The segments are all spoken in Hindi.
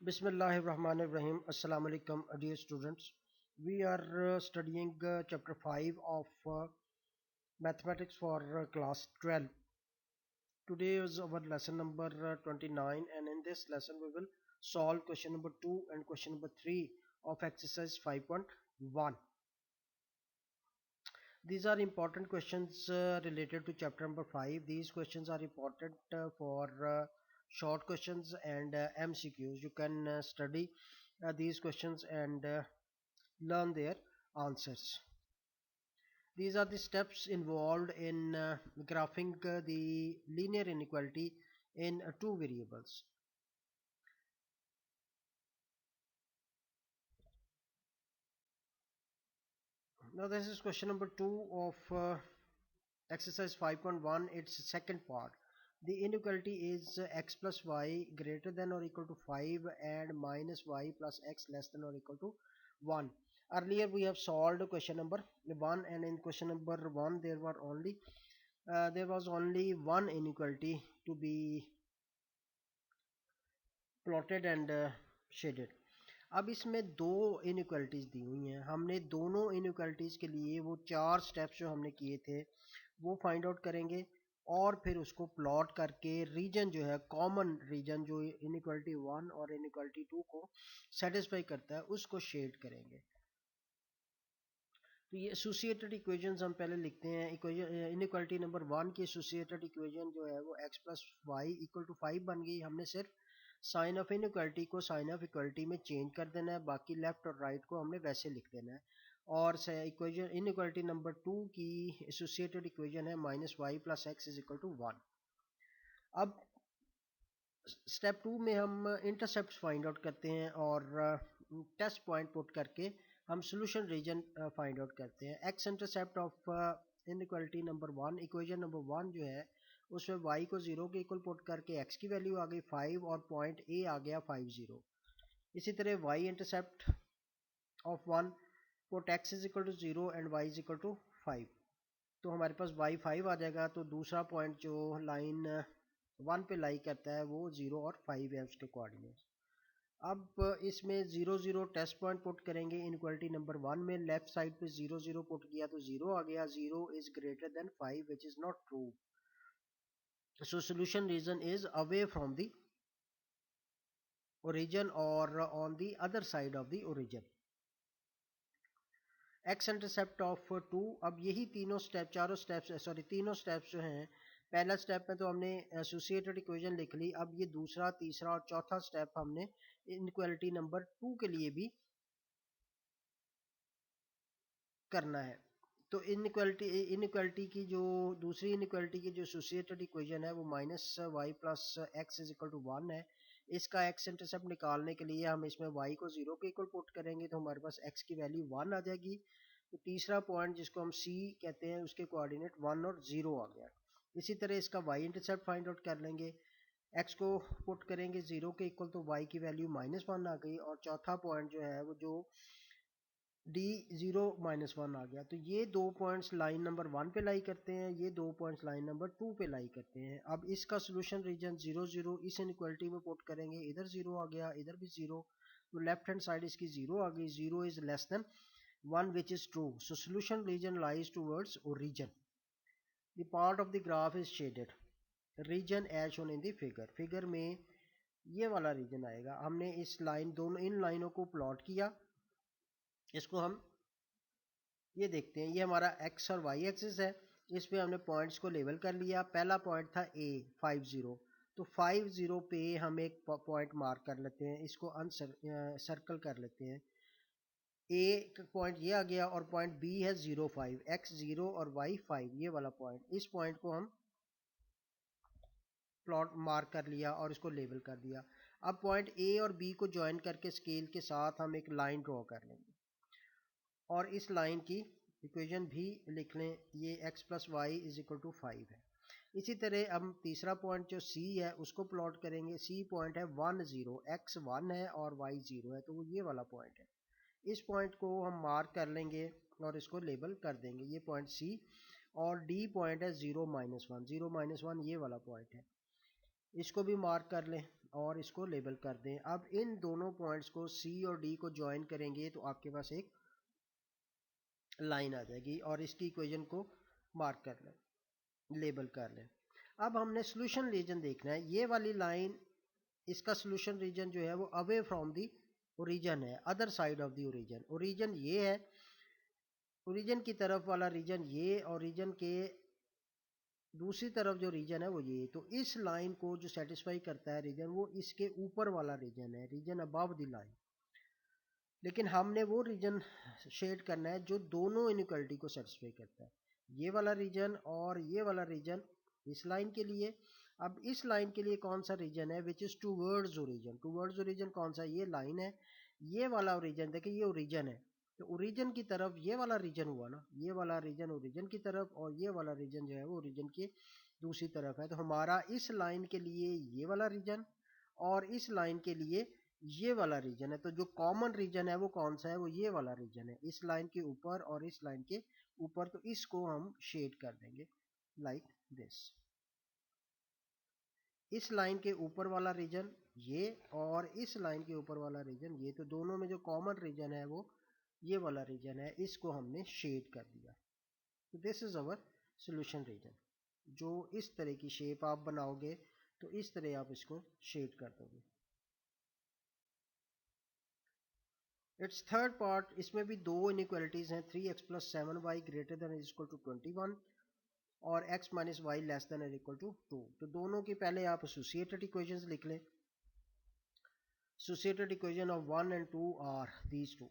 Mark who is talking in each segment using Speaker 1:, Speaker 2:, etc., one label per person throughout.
Speaker 1: Bismillahirrahmanirrahim. Assalamu alaikum, dear students. We are studying chapter 5 of mathematics for class 12. Today is our lesson number 29, and in this lesson we will solve question number 2 and question number 3 of exercise 5.1. These are important questions related to chapter number 5. These questions are important for short questions and MCQs. You can study these questions and learn their answers. These are the steps involved in graphing the linear inequality in two variables. Now this is question number 2 of exercise 5.1. Its second part. The inequality is x plus y greater than or equal to 5 and minus y plus x less than or equal to 1. Earlier we have solved question number 1, and in question number 1 there was only one inequality to be plotted and shaded. अब इसमें दो इनइक्वालिटीज दी हुई हैं. हमने दोनों इनइक्वालिटीज के लिए वो चार स्टेप्स जो हमने किए थे वो फाइंड आउट करेंगे और फिर उसको प्लॉट करके रीजन जो है, कॉमन रीजन जो इनइक्वालिटी 1 और इनइक्वालिटी 2 को सेटिस्फाई करता है, उसको शेड करेंगे. तो ये एसोसिएटेड इक्वेशंस हम पहले लिखते हैं. इनइक्वालिटी नंबर 1 की एसोसिएटेड इक्वेशन जो है वो x plus y equal to 5 बन गई. हमने सिर्फ साइन ऑफ इनइक्वालिटी को साइन ऑफ इक्वालिटी में चेंज कर देना है, बाकी लेफ्ट और राइट को हमने वैसे लिख देना है. और इक्वेशन इनइक्वालिटी नंबर 2 की एसोसिएटेड इक्वेशन है minus y plus x is equal to 1. अब स्टेप 2 में हम इंटरसेप्ट फाइंड आउट करते हैं और टेस्ट पॉइंट पुट करके हम सोल्यूशन रीजन फाइंड आउट करते हैं. X intercept of inequality number 1, equation number 1 जो है उसमें y को 0 के इक्वल पुट करके x की वैल्यू आ गई 5 और पॉइंट a आ गया 5 0. इसी तरह y intercept of 1, put x is equal to 0 and y is equal to 5. तो हमारे पास y 5 आ जाएगा. तो दूसरा पॉइंट जो लाइन 1 पे लाई करता है वो 0 और 5 है उसके कोऑर्डिनेट्स. अब इसमें 0 0 टेस्ट पॉइंट पुट करेंगे. इनइक्वालिटी नंबर 1 में लेफ्ट साइड पे 0 0 पुट किया तो 0 आ गया. 0 is greater than 5 which is not true. So solution region is away from the origin or on the other side of the origin. X intercept of 2. अब यही तीनों स्टेप्स जो हैं, पहला स्टेप में तो हमने एसोसिएटेड इक्वेशन लिख ली. अब ये दूसरा, तीसरा और चौथा स्टेप हमने इनइक्वालिटी नंबर 2 के लिए भी करना है. तो इनइक्वालिटी की जो दूसरी इनइक्वालिटी की जो एसोसिएटेड इक्वेशन है वो minus y plus x is equal to 1 है. इसका एक्स इंटरसेप्ट निकालने के लिए हम इसमें y को 0 के इक्वल पुट करेंगे तो हमारे पास x की वैल्यू 1 आ जाएगी. तो तीसरा पॉइंट जिसको हम c कहते हैं उसके कोऑर्डिनेट 1 और 0 आ गया. इसी तरह इसका y इंटरसेप्ट फाइंड आउट कर लेंगे. x को पुट करेंगे 0 के इक्वल तो y की वैल्यू -1 आ गई. और चौथा पॉइंट जो है वो जो d 0 -1 आ गया. तो ये दो पॉइंट्स लाइन नंबर 1 पे लाई करते हैं, ये दो पॉइंट्स लाइन नंबर 2 पे लाई करते हैं. अब इसका सोल्यूशन रीजन 0 0 इस इनइक्वालिटी में पुट करेंगे. इधर 0 आ गया, इधर भी 0. तो लेफ्ट हैंड साइड इसकी 0 आ गई. 0 is less than 1 which is true. So solution region lies towards origin. The part of the graph is shaded. Region as shown in the figure. Figure में ये वाला रीजन आएगा. हमने इस लाइन दोनों इन लाइनों को प्लॉट किया. इसको हम ये देखते हैं. ये हमारा x और y एक्सिस है. इस पे हमने पॉइंट्स को लेवल कर लिया. पहला पॉइंट था a 5 0. तो 5 0 पे हम एक पॉइंट मार्क कर लेते हैं. इसको सर्कल कर लेते हैं. a पॉइंट ये आ गया और पॉइंट b है 0 5. x 0 और y 5, ये वाला पॉइंट. इस पॉइंट को हम प्लॉट मार्क कर लिया और इसको लेबल कर दिया. अब पॉइंट a और b को ज्वाइन करके स्केल के साथ हम एक लाइन ड्रॉ कर लेंगे और इस लाइन की इक्वेशन भी लिख लें. ये x plus y is equal to 5 है. इसी तरह हम तीसरा पॉइंट जो c है उसको प्लॉट करेंगे. c पॉइंट है 1 0, x 1 है और y 0 है. तो वो ये वाला पॉइंट है. इस पॉइंट को हम मार्क कर लेंगे और इसको लेबल कर देंगे. ये पॉइंट c. और d पॉइंट है 0 -1. 0 -1 ये वाला पॉइंट है. इसको भी मार्क कर लें और इसको लेबल कर दें। अब इन दोनों पॉइंट्स को सी और डी को ज्वाइन करेंगे तो आपके पास एक लाइन आ जाएगी और इसकी इक्वेशन को मार्क कर लें, लेबल कर लें। अब हमने सोल्यूशन रीजन देखना है। ये वाली लाइन, इसका सोल्यूशन रीजन जो है वो अवे फ्रॉम दी ओरिजिन है, other side of the origin. Origin ये है, ओरिजिन की तरफ वाला रीजन ये, और रीजन के दूसरी तरफ जो रीजन है वो ये। तो इस लाइन को जो सेटिस्फाई करता है रीजन, वो इसके ऊपर वाला रीजन है, रीजन अबव द लाइन। लेकिन हमने वो रीजन शेड करना है जो दोनों इनइक्वालिटी को सेटिस्फाई करता है, ये वाला रीजन और ये वाला रीजन इस लाइन के लिए। अब इस लाइन के लिए कौन सा रीजन है, which is towards origin. Towards origin कौन सा, ये लाइन है। ये वाला ओरिजिन देखिए, ये ओरिजिन है, तो ओरिजिन की तरफ ये वाला रीजन हुआ ना, ये वाला रीजन ओरिजिन की तरफ और ये वाला रीजन जो है वो ओरिजिन की दूसरी तरफ है। तो हमारा इस लाइन के लिए ये वाला रीजन और इस लाइन के लिए ये वाला रीजन है। तो जो कॉमन रीजन है वो कौन सा है, वो ये वाला रीजन है, इस लाइन के ऊपर और इस लाइन के ऊपर। तो इसको हम शेड कर देंगे लाइक दिस। इस लाइन के ऊपर वाला रीजन ये और इस लाइन के ऊपर वाला रीजन ये, तो दोनों में जो कॉमन रीजन है वो ये वाला रीजन है, इसको हमने शेड कर दिया। तो this is our solution region. जो इस तरह की शेप आप बनाओगे तो इस तरह आप इसको शेड कर दोगे। इट्स थर्ड पार्ट, इसमें भी दो इनइक्वालिटीज हैं, 3x plus 7y greater than equal to 21 और x minus y less than equal to 2। तो दोनों की पहले आप एसोसिएटेड इक्वेशंस लिख लें। Associated equation of 1 and 2 are these two.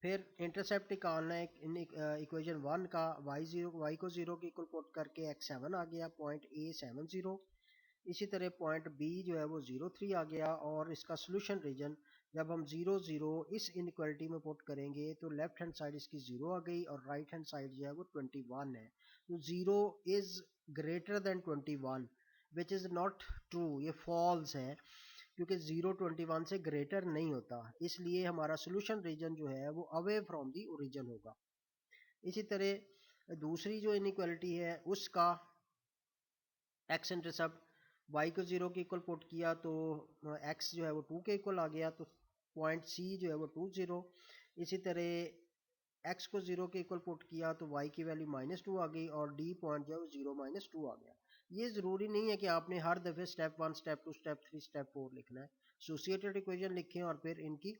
Speaker 1: फिर इंटरसेप्ट निकालना है इक्वेशन 1 का, y को 0 के इक्वल पुट करके x 7 आ गया, पॉइंट A 7 0। इसी तरह पॉइंट B जो है वो 0 3 आ गया। और इसका सोल्यूशन रीजन जब हम 0 0 इस इनइक्वालिटी में पुट करेंगे तो लेफ्ट हैंड साइड इसकी 0 आ गई और राइट हैंड साइड जो है वो 21 है। तो 0 is greater than 21 which is not true, ये फॉल्स है, क्योंकि 0 21 से ग्रेटर नहीं होता। इसलिए हमारा सोल्यूशन रीजन जो है वो अवे फ्रॉम दी ओरिजिन होगा। इसी तरह दूसरी जो इनइक्वालिटी है उसका एक्स इंटरसेप्ट y को 0 के इक्वल पुट किया तो x जो है वो 2 के इक्वल आ गया, तो पॉइंट C जो है वो 2 0। इसी तरह x को 0 के इक्वल पुट किया तो y की वैल्यू -2 आ गई और D पॉइंट जो है वो 0 -2 आ गया। ये ज़रूरी नहीं है कि आपने हर दफ़े स्टेप 1 स्टेप 2 स्टेप 3 स्टेप 4 लिखना है। एसोसिएटेड इक्वेशन लिखें और फिर इनकी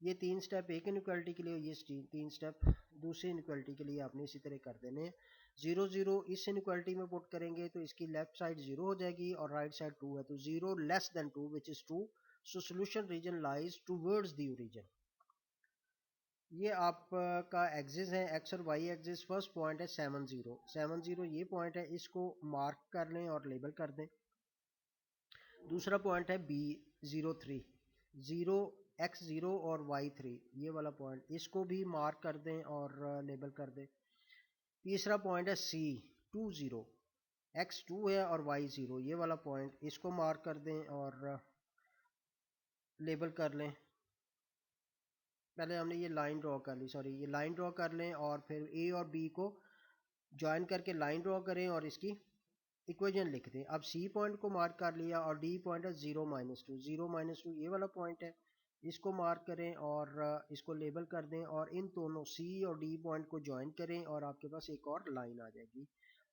Speaker 1: ये 3 स्टेप एक इनइक्वालिटी के लिए, ये 3 स्टेप दूसरी इनइक्वालिटी के लिए आपने इसी तरह कर देने हैं। 0 0 इस इनइक्वालिटी में पुट करेंगे तो इसकी लेफ्ट साइड 0 हो जाएगी और राइट साइड 2 है, तो 0 less than 2 which is true. So solution region lies towards the origin. ये आपका एक्सिस है, एक्स और वाई एक्सिस। फर्स्ट पॉइंट है 7 0 7 0, ये पॉइंट है, इसको मार्क कर लें और लेबल कर दें। दूसरा पॉइंट है बी 0 3 0 x 0 और y 3, ये वाला पॉइंट, इसको भी मार्क कर दें और लेबल कर दें। तीसरा पॉइंट है C 2 0 x 2 है और y 0, ये वाला पॉइंट, इसको मार्क कर दें और लेबल कर लें। पहले हमने ये लाइन ड्रॉ कर ली, सॉरी, ये लाइन ड्रॉ कर लें और फिर A और B को ज्वाइन करके लाइन ड्रॉ करें और इसकी इक्वेशन लिख दें। अब C पॉइंट को मार्क कर लिया और D पॉइंट है 0 -2 0 -2, ये वाला पॉइंट है, इसको मार्क करें और इसको लेबल कर दें और इन दोनों C और D पॉइंट को ज्वाइन करें और आपके पास एक और लाइन आ जाएगी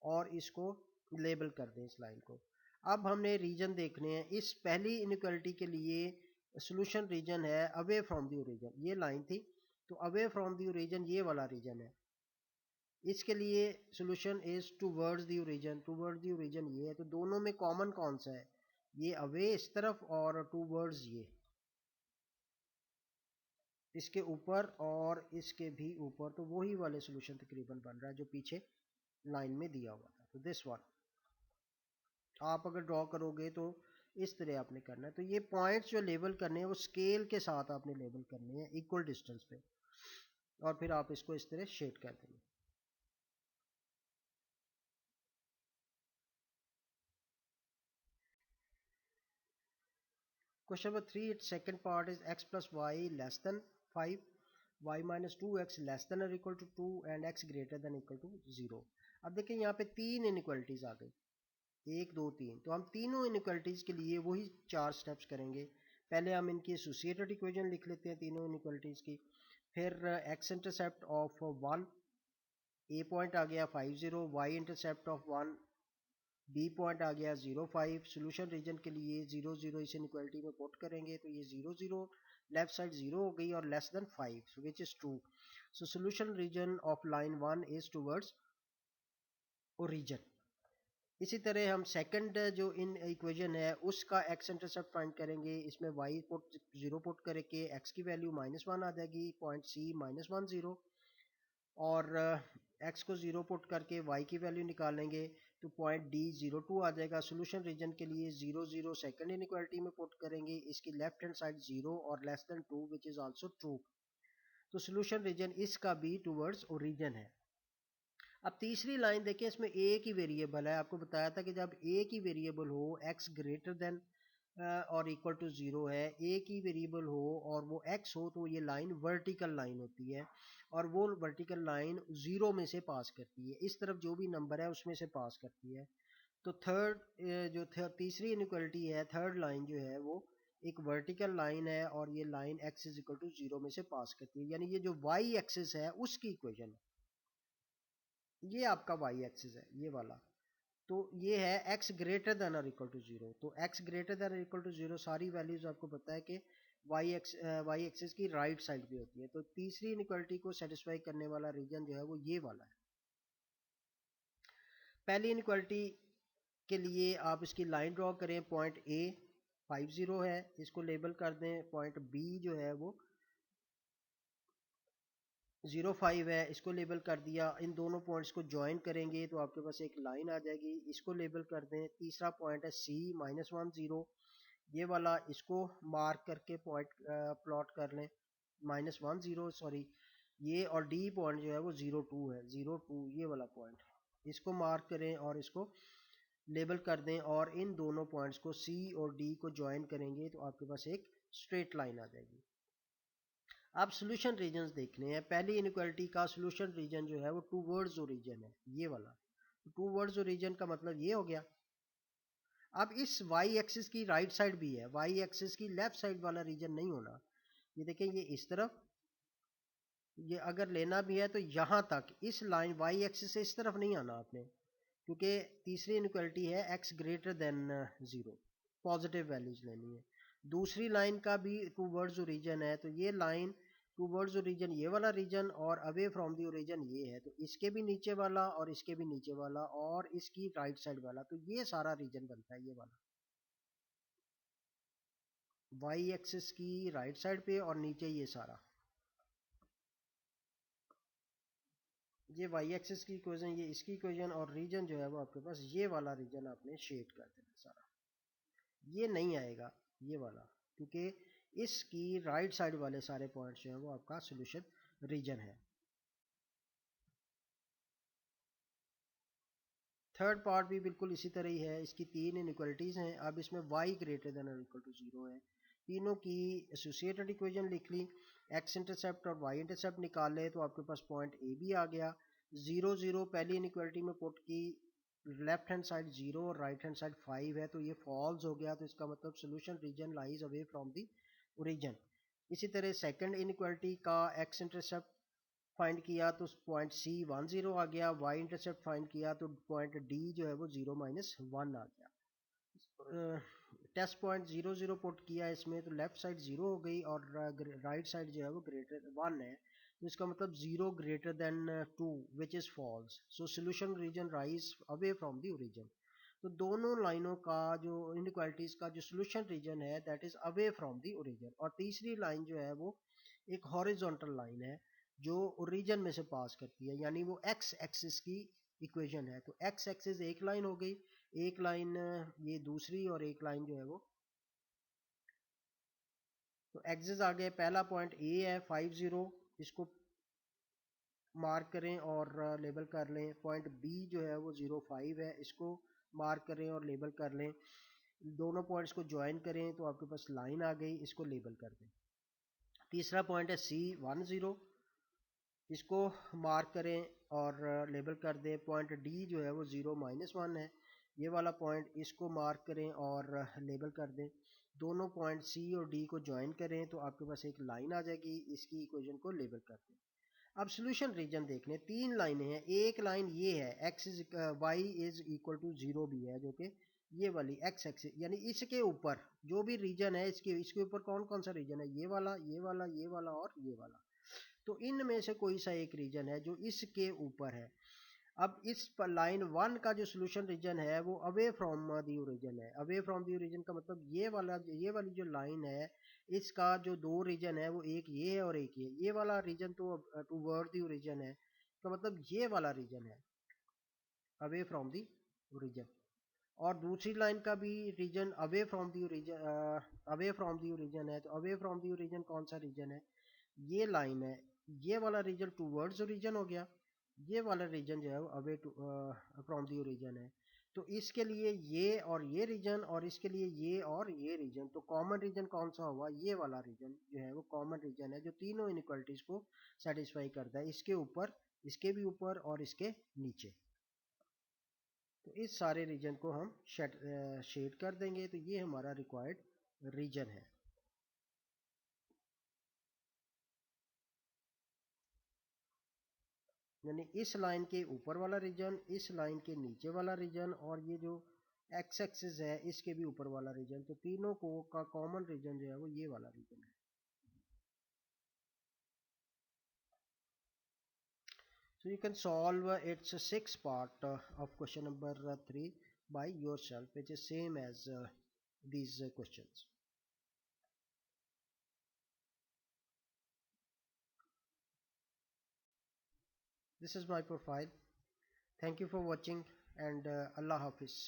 Speaker 1: और इसको लेबल कर दें इस लाइन को। अब हमने रीजन देखने हैं। इस पहली इनइक्वालिटी के लिए सोल्यूशन रीजन है अवे फ्रॉम द ओरिजिन, ये लाइन थी, तो अवे फ्रॉम द ओरिजिन ये वाला रीजन है। इसके लिए solution is towards the origin, towards the origin ये है। तो दोनों में कॉमन कौन सा है, ये अवे इस तरफ और टूवर्ड्स ये, इसके ऊपर और इसके भी ऊपर, तो वही वाले सोल्यूशन तकरीबन बन रहा है जो पीछे लाइन में दिया हुआ था। तो दिस वन आप अगर ड्रॉ करोगे तो इस तरह आपने करना है। तो ये पॉइंट्स जो लेबल करने हैं वो स्केल के साथ आपने लेबल करने हैं इक्वल डिस्टेंस पे, और फिर आप इसको इस तरह शेड कर देंगे। Question number 3, its second part is x plus y less than 5, y minus 2x less than or equal to 2 and x greater than equal to 0। अब देखिए यहाँ पे तीन इनइक्वालिटीज आ गई। 1 2 3, तो हम तीनों इनइक्वालिटीज़ के लिए वही 4 स्टेप्स करेंगे। पहले हम इनकी एसोसिएटेड इक्वेशन लिख लेते हैं तीनों इनइक्वालिटीज़ की। फिर x intercept of 1, A point आ गया 50, y intercept of 1, B point आ गया 0 5। सोल्यूशन रीजन के लिए 0 0 इस इनइक्वालिटी में पुट करेंगे तो ये 0 0 लेफ्ट साइड 0 हो गई और less than 5 which is true. So solution region of line 1 is towards origin. इसी तरह हम सेकंड जो इन इक्वेशन है उसका एक्स इंटरसेप्ट फाइंड करेंगे। इसमें वाई पुट 0 पुट करके एक्स की वैल्यू -1 आ जाएगी, पॉइंट सी -1 0, और एक्स को 0 पुट करके वाई की वैल्यू निकालेंगे तो पॉइंट डी 02 आ जाएगा। सोल्यूशन रीजन के लिए 0 0 सेकंड इनइक्वालिटी में पुट करेंगे, इसकी लेफ्ट हैंड साइड 0 और less then 2 which is also true. तो सोल्यूशन रीजन इसका भी टूवर्ड्स ओरिजिन है। अब तीसरी लाइन देखें, इसमें एक ही वेरिएबल है। आपको बताया था कि जब एक ही वेरिएबल हो, x ग्रेटर देन और इक्वल टू 0 है, एक ही वेरिएबल हो और वो x हो, तो ये लाइन वर्टिकल लाइन होती है और वो वर्टिकल लाइन 0 में से पास करती है, इस तरफ जो भी नंबर है उसमें से पास करती है। तो तीसरी इनइक्वालिटी है, थर्ड लाइन जो है वो एक वर्टिकल लाइन है और ये line x is equal to 0 में से पास करती है, यानी ये जो y एक्सिस है उसकी इक्वेशन है। ये आपका y एक्सिस है ये वाला। तो ये है x ग्रेटर देन और इक्वल टू 0। तो x ग्रेटर देन और इक्वल टू 0 सारी वैल्यूज आपको पता है कि y एक्सिस की राइट साइड पे होती है। तो तीसरी इनइक्वालिटी को सेटिस्फाई करने वाला रीजन जो है वो ये वाला है। पहली इनइक्वालिटी के लिए आप इसकी लाइन ड्रॉ करें, पॉइंट A 50 है, इसको लेबल कर दें। पॉइंट B जो है वो 0 5 है, इसको लेबल कर दिया। इन दोनों पॉइंट्स को ज्वाइन करेंगे तो आपके पास एक लाइन आ जाएगी, इसको लेबल कर दें। तीसरा पॉइंट है C -1 0, ये वाला, इसको मार्क करके पॉइंट प्लॉट कर लें। -1 0 सॉरी, ये और D पॉइंट जो है वो 0 2 है, 0 2 ये वाला पॉइंट, इसको मार्क करें और इसको लेबल कर दें और इन दोनों पॉइंट्स को C और D को ज्वाइन करेंगे तो आपके पास एक स्ट्रेट लाइन आ जाएगी। अब सोल्यूशन रीजन देखने हैं। पहली इनइक्वालिटी का सोल्यूशन रीजन जो है वो टूवर्ड्स ओरिजिन है, ये वाला। टूवर्ड्स ओरिजिन का मतलब ये हो गया। अब इस y एक्सिस की राइट साइड भी है, y एक्सिस की लेफ्ट साइड वाला रीजन नहीं होना। ये देखें, ये इस तरफ, ये अगर लेना भी है तो यहाँ तक इस लाइन y एक्सिस से इस तरफ नहीं आना आपने, क्योंकि तीसरी इनइक्वालिटी है x greater than 0, positive values लेनी है। दूसरी लाइन का भी टूवर्ड्स ओरिजिन है, तो ये लाइन टूवर्ड्स ओरिजिन ये वाला रीजन और अवे फ्रॉम द ओरिजिन ये है, तो इसके भी नीचे वाला और इसके भी नीचे वाला और इसकी राइट साइड वाला, तो ये सारा रीजन बनता है ये वाला, y एक्सिस की राइट साइड पे और नीचे ये सारा, ये y एक्सिस की इक्वेशन, ये इसकी इक्वेशन, और रीजन जो है वो आपके पास ये वाला रीजन आपने शेड कर देना सारा। ये नहीं आएगा ये वाला, क्योंकि इसकी राइट साइड वाले सारे पॉइंट्स जो है वो आपका सोल्यूशन रीजन है। थर्ड पार्ट भी बिल्कुल इसी तरह ही है, इसकी तीन इनइक्वालिटीज हैं। अब इसमें y ग्रेटर देन और इक्वल टू 0 है, तीनों की एसोसिएटेड इक्वेशन लिख ली, x इंटरसेप्ट और y इंटरसेप्ट निकाले तो आपके पास पॉइंट A भी आ गया। 0 0 पहली इनइक्वालिटी में पुट की, लेफ्ट हैंड साइड 0 और राइट हैंड साइड 5 है, तो ये फॉल्स हो गया, तो इसका मतलब solution region lies away from the origin. इसी तरह सेकंड इनइक्वालिटी का x इंटरसेप्ट फाइंड किया तो पॉइंट C 1 0 आ गया, y इंटरसेप्ट फाइंड किया तो पॉइंट D जो है वो 0 -1 आ गया। टेस्ट पॉइंट 0 0 पुट किया इसमें तो लेफ्ट साइड 0 हो गई और राइट साइड जो है वो ग्रेटर 1 है, तो इसका मतलब 0 greater than 2 which is false. So solution region rise away from the origin. तो दोनों लाइनों का जो इनइक्वालिटीज का जो सोल्यूशन रीजन है that is away from the origin, और तीसरी लाइन जो है वो एक हॉरिजॉन्टल लाइन है जो ओरिजिन में से पास करती है, यानी वो x एक्सिस की इक्वेशन है। तो x एक्सिस एक लाइन हो गई, एक लाइन ये दूसरी, और एक लाइन जो है वो, तो एक्सिस आ गए। पहला पॉइंट A है 50, इसको मार्क करें और लेबल कर लें। पॉइंट B जो है वो 0 5 है, इसको मार्क करें और लेबल कर लें। दोनों पॉइंट्स को ज्वाइन करें तो आपके पास लाइन आ गई, इसको लेबल कर दें। तीसरा पॉइंट है C 1 0, इसको मार्क करें और लेबल कर दें। पॉइंट D जो है वो 0 -1 है, ये वाला पॉइंट इसको मार्क करें और लेबल कर दें। दोनों पॉइंट सी और डी को ज्वाइन करें तो आपके पास एक लाइन आ जाएगी, इसकी इक्वेशन को लेबल कर दें। अब सोल्यूशन रीजन देख लें, तीन लाइनें हैं। एक लाइन ये है x is y is equal to zero भी है, जो कि ये वाली एक्स एक्सिस, यानी इसके ऊपर जो भी रीजन है, इसके इसके ऊपर कौन कौन सा रीजन है, ये वाला, ये वाला, ये वाला और ये वाला। तो इनमें से कोई सा एक रीजन है जो इसके ऊपर है। अब इस पर लाइन वन का जो सोल्यूशन रीजन है वो अवे फ्रॉम दी ओरिजिन है। अवे फ्रॉम दी ओरिजिन का मतलब ये वाली जो लाइन है, इसका जो दो रीजन है वो एक ये है और एक ये वाला रीजन तो टूवर्ड दी ओरिजिन है, तो मतलब ये वाला रीजन है अवे फ्रॉम दी ओरिजिन। और दूसरी लाइन का भी region away from the origin, away from the origin है। तो अवे फ्रॉम दी ओरिजिन कौन सा रीजन है, ये लाइन है। ये वाला रीजन टूवर्ड्स ओरिजिन हो गया, ये वाला रीजन जो है वो away to from the origin है। तो इसके लिए ये और ये रीजन, और इसके लिए ये और ये रीजन, तो कॉमन रीजन कौन सा हुआ, ये वाला रीजन जो है वो कॉमन रीजन है, जो तीनों इनइक्वालिटीज को सेटिस्फाई करता है, इसके ऊपर, इसके भी ऊपर और इसके नीचे। तो इस सारे रीजन को हम शेड कर देंगे, तो ये हमारा रिक्वायर्ड रीजन है। यानी इस लाइन के ऊपर वाला रीजन, इस लाइन के नीचे वाला रीजन, और ये जो एक्स एक्सिस है इसके भी ऊपर वाला रीजन, तो तीनों को का कॉमन रीजन जो है वो ये वाला रीजन है। So you can solve its sixth part of question number 3 by yourself, which is same as these questions. This is my profile. Thank you for watching, and Allah Hafiz.